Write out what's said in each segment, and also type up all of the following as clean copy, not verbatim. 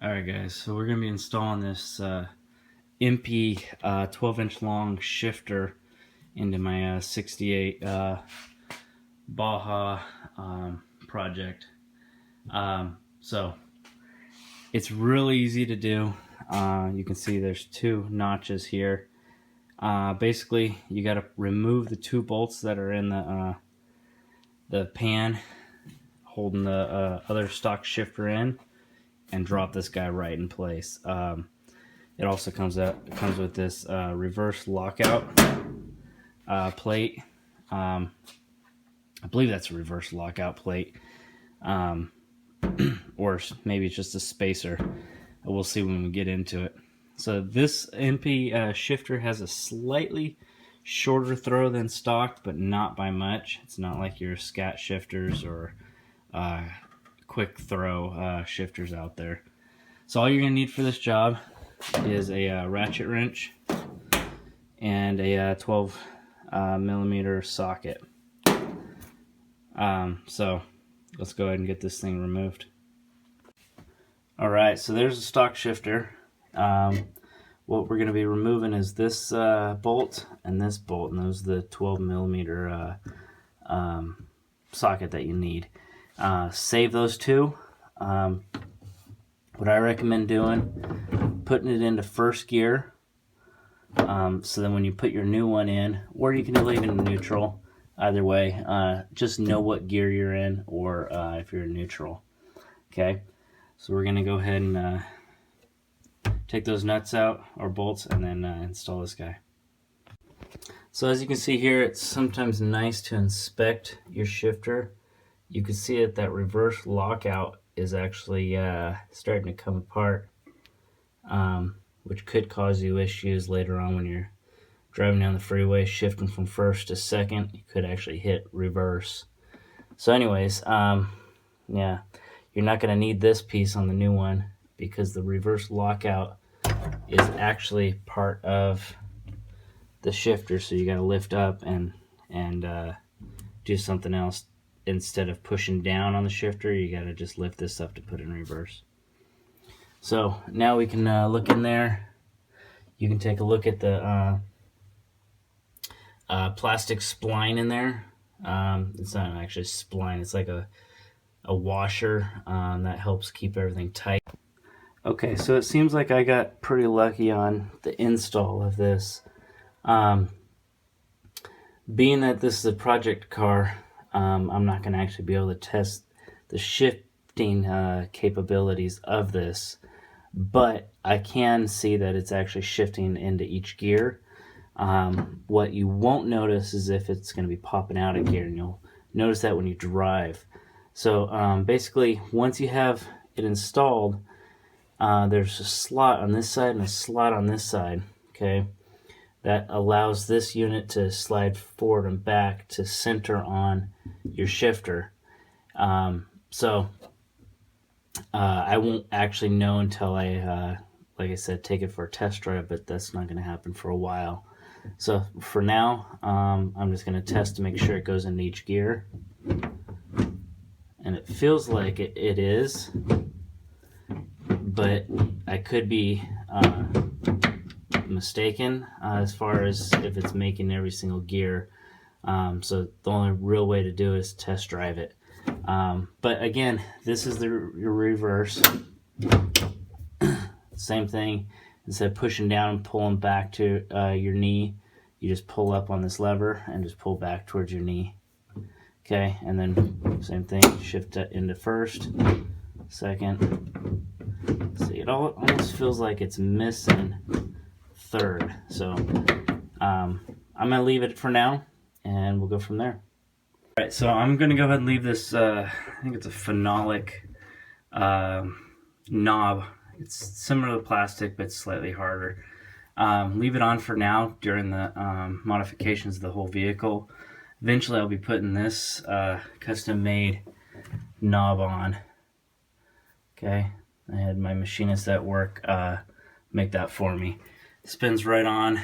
Alright guys, so we're going to be installing this Empi 12-inch long shifter into my 68 Baja project. So it's really easy to do. You can see there's two notches here. Basically you got to remove the two bolts that are in the pan holding the other stock shifter in, and drop this guy right in place. It also comes with this reverse lockout plate. I believe that's a reverse lockout plate, or maybe it's just a spacer. We'll see when we get into it. So this Empi shifter has a slightly shorter throw than stock, but not by much. It's not like your scat shifters or quick throw shifters out there. So all you're going to need for this job is a ratchet wrench and a 12 millimeter socket. So let's go ahead and get this thing removed. Alright, so there's a stock shifter. What we're going to be removing is this bolt, and those are the 12 millimeter socket that you need. Save those two. What I recommend doing, putting it into first gear, so then when you put your new one in, or you can leave it in neutral, either way, just know what gear you're in, or if you're in neutral. Okay, so we're going to go ahead and take those nuts out, or bolts, and then install this guy. So as you can see here, it's sometimes nice to inspect your shifter. You can see that reverse lockout is actually starting to come apart, which could cause you issues later on when you're driving down the freeway, shifting from first to second. You could actually hit reverse. So anyways, yeah, you're not going to need this piece on the new one, because the reverse lockout is actually part of the shifter, so you got to lift up and do something else. Instead of pushing down on the shifter, you got to just lift this up to put it in reverse. So now we can look in there. You can take a look at the plastic spline in there. It's not actually a spline, it's like a washer that helps keep everything tight. Okay, so it seems like I got pretty lucky on the install of this. Being that this is a project car, I'm not going to actually be able to test the shifting capabilities of this, but I can see that it's actually shifting into each gear. What you won't notice is if it's going to be popping out of gear, and you'll notice that when you drive. So basically, once you have it installed, there's a slot on this side and a slot on this side, okay, that allows this unit to slide forward and back to center on your shifter. So I won't actually know until I, like I said, take it for a test drive, but that's not going to happen for a while. So for now, I'm just going to test to make sure it goes into each gear. And it feels like it is, but I could be mistaken as far as if it's making every single gear. So the only real way to do it is test drive it. But again, this is your reverse. Same thing. Instead of pushing down and pulling back to your knee, you just pull up on this lever and just pull back towards your knee. Okay, and then same thing, shift it into first, second. See, it almost feels like it's missing third. So I'm going to leave it for now, and we'll go from there. Alright, so I'm going to go ahead and leave this, I think it's a phenolic knob. It's similar to plastic, but slightly harder. Leave it on for now during the modifications of the whole vehicle. Eventually I'll be putting this custom-made knob on. Okay, I had my machinist at work make that for me. It spins right on,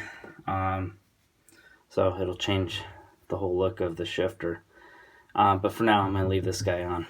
so it'll change the whole look of the shifter. But for now I'm going to leave this guy on.